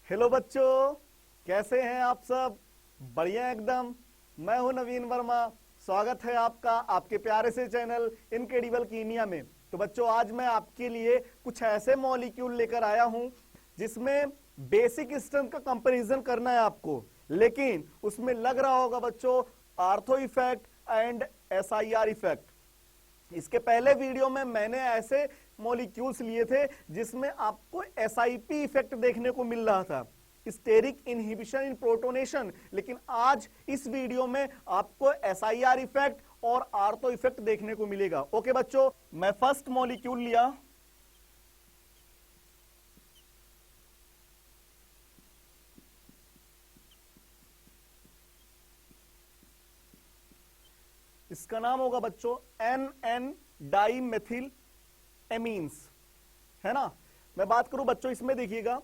Hello बच्चों, कैसे हैं आप सब? बढ़िया एकदम। मैं हूं नवीन वर्मा। स्वागत है आपका आपके प्यारे से चैनल इनक्रेडिबल कीमिया में। तो बच्चों, आज मैं आपके लिए कुछ ऐसे मॉलिक्यूल लेकर आया हूं जिसमें बेसिक स्ट्रेंथ का कंपैरिजन करना है आपको, लेकिन उसमें लग रहा होगा बच्चों ortho effect and SIR effect. इसके पहले वीडियो में मैंने ऐसे मॉलिक्यूल्स लिए थे जिसमें आपको एसआईपी इफेक्ट देखने को मिल रहा था, स्टेरिक इनहिबिशन इन प्रोटोनेशन, लेकिन आज इस वीडियो में आपको एसआईआर इफेक्ट और आर्थो इफेक्ट देखने को मिलेगा। ओके बच्चों, मैं फर्स्ट मॉलिक्यूल लिया, इसका नाम होगा बच्चों एन एन डाइमेथिल एमीन्स, है ना। मैं बात करूं बच्चों, इसमें देखिएगा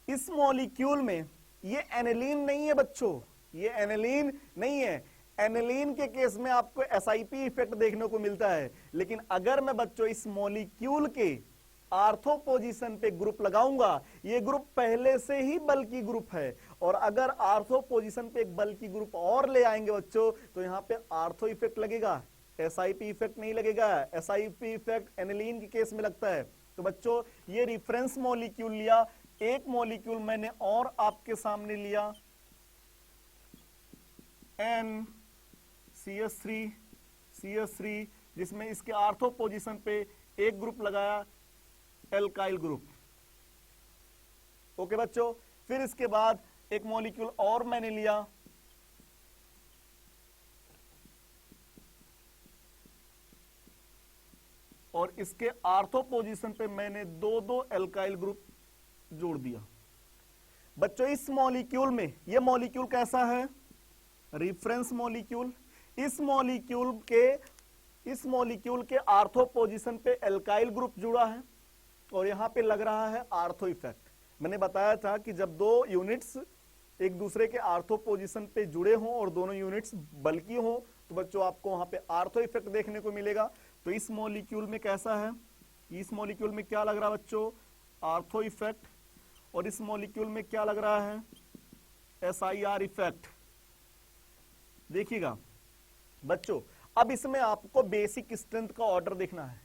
इस मॉलिक्यूल में ये एनिलीन नहीं है बच्चों, ये एनिलीन नहीं है। एनिलीन के केस में आपको एसआईपी इफेक्ट देखने को मिलता है, लेकिन अगर मैं बच्चों इस मॉलिक्यूल के आर्थो पोजीशन पे ग्रुप लगाऊंगा, ये ग्रुप पहले से ही बल्कि ग्रुप है, और अगर आर्थो पोजीशन पे एक बल्कि ग्रुप और ले आएंगे बच्चों तो यहां पे आर्थो इफेक्ट लगेगा, एसआईपी इफेक्ट नहीं लगेगा। एसआईपी इफेक्ट एनिलीन के केस में लगता है। तो बच्चों, ये रिफरेंस मॉलिक्यूल लिया। एक मॉलिक्यूल मैंने और आपके सामने लिया, NCH3 जिसमें इसके आर्थो पोजीशन पे एक ग्रुप लगाया, एल्काइल ग्रुप। ओके बच्चों, फिर इसके बाद एक मॉलिक्यूल और मैंने लिया, और इसके आर्थो पोजीशन पे मैंने दो एल्काइल ग्रुप जोड़ दिया। बच्चों, इस मॉलिक्यूल में ये मॉलिक्यूल कैसा है? Reference molecule. इस मॉलिक्यूल के आर्थो पोजीशन पे एल्काइल ग्रुप जुड़ा है और यहां पे लग रहा है आर्थो इफेक्ट। मैंने बताया था कि जब दो यूनिट्स एक दूसरे के आर्थो पोजीशन पे जुड़े हों और दोनों यूनिट्स बल्कि हों तो बच्चों आपको वहां पे आर्थो इफेक्ट देखने को मिलेगा। तो इस मॉलिक्यूल में कैसा है? इस मॉलिक्यूल में क्या लग रहा है बच्चों? Ortho effect. और इस मॉलिक्यूल में क्या लग रहा है? SIR effect. देखिएगा बच्चों, अब इसमें आपको बेसिक स्ट्रेंथ का ऑर्डर देखना है।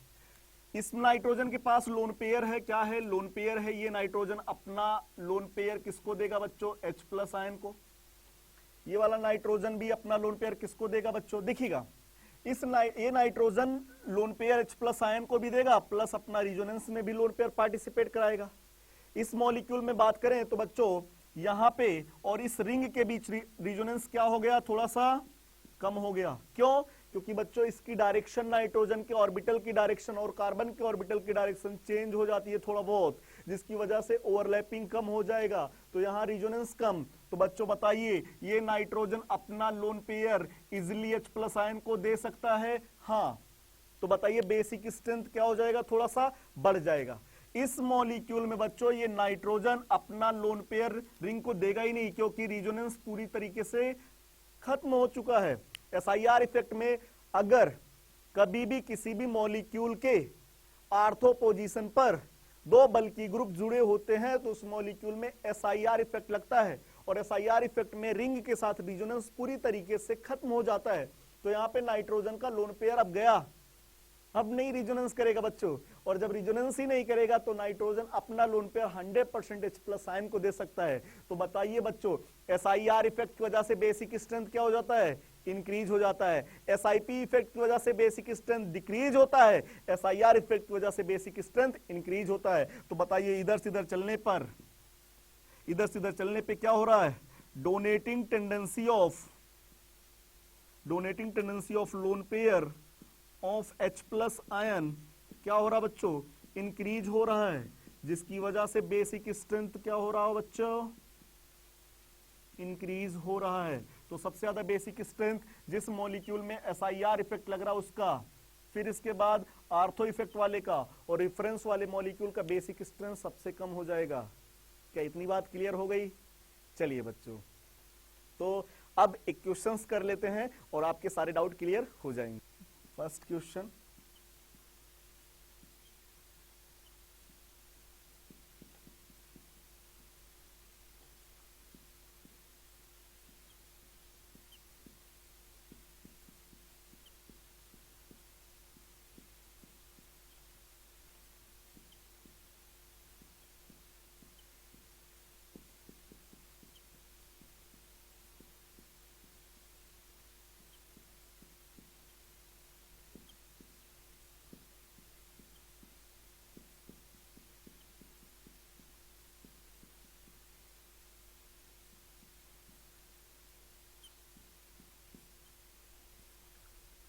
इस नाइट्रोजन के पास लोन पेयर है, क्या है? लोन पेयर है। ये नाइट्रोजन अपना लोन पेयर किसको देगा बच्चों? H+ आयन को। ये वाला नाइट्रोजन भी अपना लोन पेयर किसको देगा बच्चों? देखिएगा, ये nitrogen lone pair H+ ion को भी देगा, प्लस अपना रिजोनेंस में भी लोन पेयर पार्टिसिपेट कराएगा। इस मॉलिक्यूल में बात करें तो बच्चों यहां पे और इस रिंग के बीच रिजोनेंस क्या हो गया? थोड़ा सा कम हो गया। क्यों? क्योंकि बच्चों इसकी डायरेक्शन, नाइट्रोजन के ऑर्बिटल की डायरेक्शन और कार्बन के ऑर्बिटल की डायरेक्शन चेंज हो जाती है थोड़ा बहुत, जिसकी वजह से ओवरलैपिंग कम हो जाएगा, तो यहां रिजोनेंस कम। तो बच्चों बताइए, ये नाइट्रोजन अपना lone pair easily H+ ion को दे सकता है? हाँ। तो बताइए बेसिक स्ट्रेंथ क्या हो जाएगा? थोड़ा सा बढ़ जाएगा। इस मॉलिक्यूल में बच्चों ये नाइट्रोजन अपना लोन पेयर रिंग को देगा ही नहीं, क्योंकि रिजोनेंस पूरी तरीके से खत्म हो चुका है। एसआईआर इफेक्ट में अगर कभी भी किसी भी मॉलिक्यूल के आर्थो पोजीशन पर दो बल्कि ग्रुप जुड़े होते हैं तो उस मॉलिक्यूल में एसआईआर इफेक्ट लगता है, और एसआईआर इफेक्ट में रिंग के साथ रिजोनेंस पूरी तरीके से खत्म हो जाता है। तो यहां पे नाइट्रोजन का लोन पेयर अब गया, अब नहीं रिजोनेंस करेगा बच्चों, और जब रिजोनेंस ही नहीं करेगा तो नाइट्रोजन अपना लोन पेयर 100% H+ आयन को दे सकता है। तो बताइए बच्चों, एसआईआर इफेक्ट की वजह से बेसिक स्ट्रेंथ क्या हो जाता है? इंक्रीज हो जाता है। एसआईपी इफेक्ट की वजह से बेसिक स्ट्रेंथ डिक्रीज होता है, एसआईआर इफेक्ट की वजह से बेसिक स्ट्रेंथ इंक्रीज होता है। तो बताइए इधर से इधर चलने पे क्या हो रहा है? Donating tendency of lone pair of H+ ion क्या हो रहा है बच्चों? इंक्रीज हो रहा है, जिसकी वजह से बेसिक स्ट्रेंथ क्या हो रहा है बच्चों? इंक्रीज हो रहा है। तो सबसे ज्यादा बेसिक स्ट्रेंथ जिस मॉलिक्यूल में एसआईआर इफेक्ट लग रहा है उसका, फिर इसके बाद आर्थो इफेक्ट वाले का, और रेफरेंस वाले मॉलिक्यूल का बेसिक स्ट्रेंथ सबसे कम हो जाएगा। क्या इतनी बात क्लियर हो गई? चलिए बच्चों, तो अब एक क्वेश्चंस कर लेते हैं और आपके सारे डाउट क्लियर हो जाएंगे। फर्स्ट क्वेश्चन,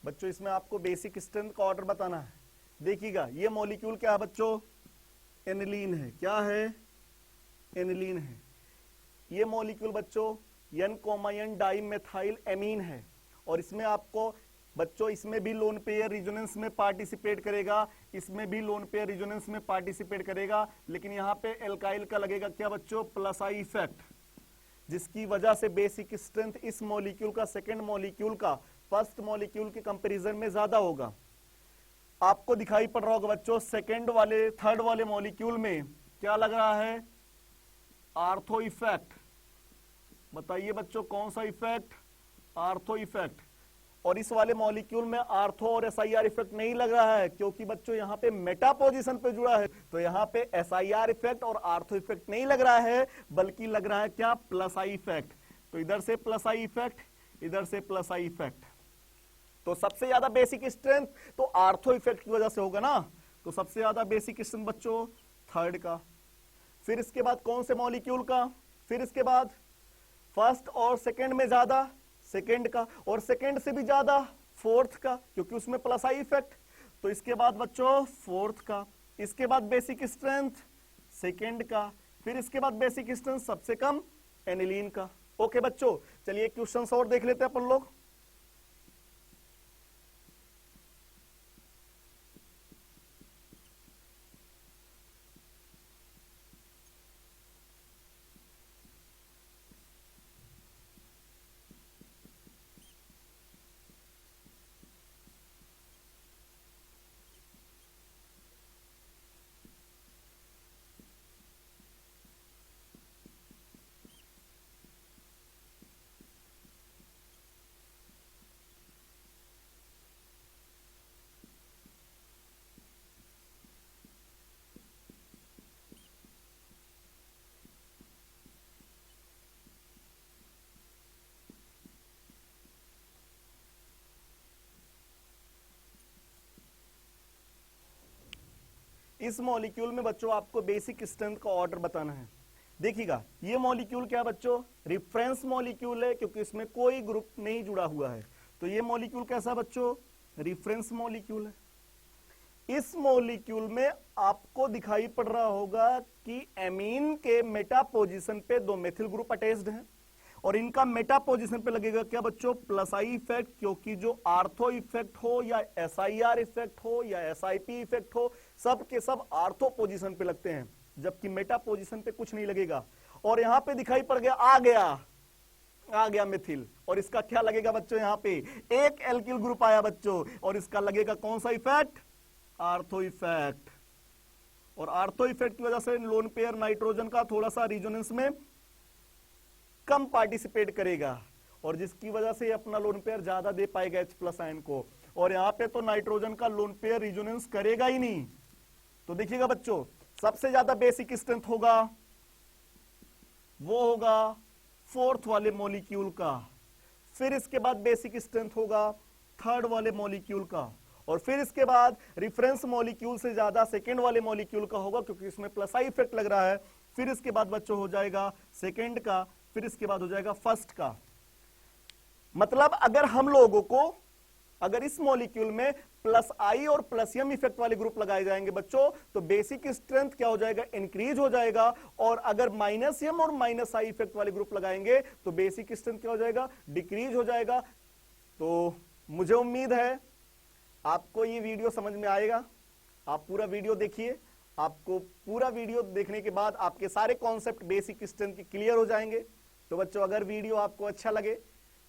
बच्चों इसमें आपको बेसिक स्ट्रेंथ का ऑर्डर बताना है। देखिएगा ये मॉलिक्यूल क्या है बच्चों, एनिलीन है। क्या है, एनिलीन है। ये मॉलिक्यूल बच्चों N, डाई मेथाइल एमीन है। और इसमें आपको बच्चों इसमें भी लोन पेयर रिजोनेंस में पार्टिसिपेट करेगा, इसमें भी लोन पेयर रिजोनेंस में पार्टिसिपेट करेगा, लेकिन यहाँ पे एल्काइल का लगेगा क्या बच्चों, प्लस आई इफेक्ट, जिसकी वजह से बेसिक स्ट्रेंथ इस मॉलिक्यूल का सेकंड मॉलिक्यूल का फर्स्ट मॉलिक्यूल के कंपैरिजन में ज्यादा होगा। आपको दिखाई पड़ रहा होगा बच्चों सेकंड वाले थर्ड वाले मॉलिक्यूल में क्या लग रहा है, आर्थो इफेक्ट। बताइए बच्चों कौन सा इफेक्ट, आर्थो इफेक्ट। और इस वाले मॉलिक्यूल में आर्थो और एसआईआर इफेक्ट नहीं लग रहा है, क्योंकि बच्चों यहाँ पे मेटा पोजीशन पे जुड़ा है, तो यहाँ पे एसआईआर इफेक्ट और आर्थो इफेक्ट नहीं लग रहा है, बल्कि लग रहा है क्या, प्लस आई इफेक्ट। तो इधर से प्लस आई इफेक्ट, इधर से प्लस आई इफेक्ट। तो सबसे ज्यादा बेसिक स्ट्रेंथ तो आर्थो इफेक्ट की वजह से होगा ना, तो सबसे ज्यादा बेसिक स्ट्रेंथ बच्चों थर्ड का। फिर इसके बाद कौन से मॉलिक्यूल का, फिर इसके बाद फर्स्ट और सेकंड में ज्यादा सेकंड का, और सेकंड से भी ज्यादा फोर्थ का, क्योंकि उसमें प्लस आई इफेक्ट। तो इसके बाद बच्चों फोर्थ का, इसके बाद बेसिक स्ट्रेंथ सेकंड का, फिर इसके बाद बेसिक स्ट्रेंथ सबसे कम एनिलीन का। ओके बच्चों, चलिए क्वेश्चंस और देख लेते हैं अपन लोग। इस मॉलिक्यूल में बच्चों आपको बेसिक स्ट्रेंथ का ऑर्डर बताना है। देखिएगा ये मॉलिक्यूल क्या बच्चों, रिफरेंस मॉलिक्यूल है, क्योंकि इसमें कोई ग्रुप नहीं जुड़ा हुआ है। तो ये मॉलिक्यूल कैसा बच्चों, रिफरेंस मॉलिक्यूल है। इस मॉलिक्यूल में आपको दिखाई पड़ रहा होगा कि एमीन के मेटा पोजीशन पे दो मेथिल ग्रुप अटैच्ड हैं, और इनका मेटा पोजीशन पे लगेगा क्या बच्चों, प्लस आई इफेक्ट, क्योंकि जो आर्थो इफेक्ट हो या एसआईआर इफेक्ट हो या एसआईपी इफेक्ट हो, सब के सब आर्थो पोजीशन पे लगते हैं, जबकि मेटा पोजीशन पे कुछ नहीं लगेगा। और यहां पे दिखाई पड़ गया, आ गया मिथिल, और इसका क्या लगेगा बच्चों, यहां पे एक एल्किल ग्रुप आया बच्चों, और इसका लगेगा कौन सा इफेक्ट, आर्थो इफेक्ट। और आर्थो इफेक्ट की वजह से लोन पेयर नाइट्रोजन का थोड़ा सा रिजोनेंस में कम पार्टिसिपेट करेगा, और जिसकी वजह से अपना लोन पेयर ज्यादा दे पाएगा H प्लस आयन को। और यहां पे तो नाइट्रोजन का लोन पेयर रिजोनेंस करेगा ही नहीं। तो देखिएगा बच्चों सबसे ज्यादा बेसिक स्ट्रेंथ होगा, वो होगा फोर्थ वाले मॉलिक्यूल का। फिर इसके बाद बेसिक स्ट्रेंथ होगा थर्ड वाले मॉलिक्यूल का, और फिर इसके बाद रेफरेंस मॉलिक्यूल से ज्यादा सेकेंड वाले मॉलिक्यूल का होगा, क्योंकि इसमें प्लस आई इफेक्ट लग रहा है। फिर इसके बाद बच्चों हो जाएगा सेकेंड का, फिर इसके बाद हो जाएगा फर्स्ट का। मतलब अगर हम लोगों को अगर इस मॉलिक्यूल में प्लस आई और प्लस एम इफेक्ट वाले ग्रुप लगाए जाएंगे बच्चों, तो बेसिक स्ट्रेंथ क्या हो जाएगा, इंक्रीज हो जाएगा। और अगर माइनस एम और माइनस आई इफेक्ट वाले ग्रुप लगाएंगे तो बेसिक स्ट्रेंथ क्या हो जाएगा, डिक्रीज हो जाएगा। तो मुझे उम्मीद है आपको ये वीडियो समझ में आएगा। आप पूरा वीडियो देखिए, आपको पूरा वीडियो देखने के बाद आपके सारे कॉन्सेप्ट बेसिक स्ट्रेंथ के क्लियर हो जाएंगे। तो बच्चों अगर वीडियो आपको अच्छा लगे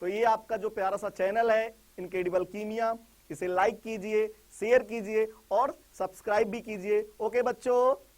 तो ये आपका जो प्यारा सा चैनल है इनक्रेडिबल कीमिया, इसे लाइक कीजिए, शेयर कीजिए और सब्सक्राइब भी कीजिए। ओके बच्चों।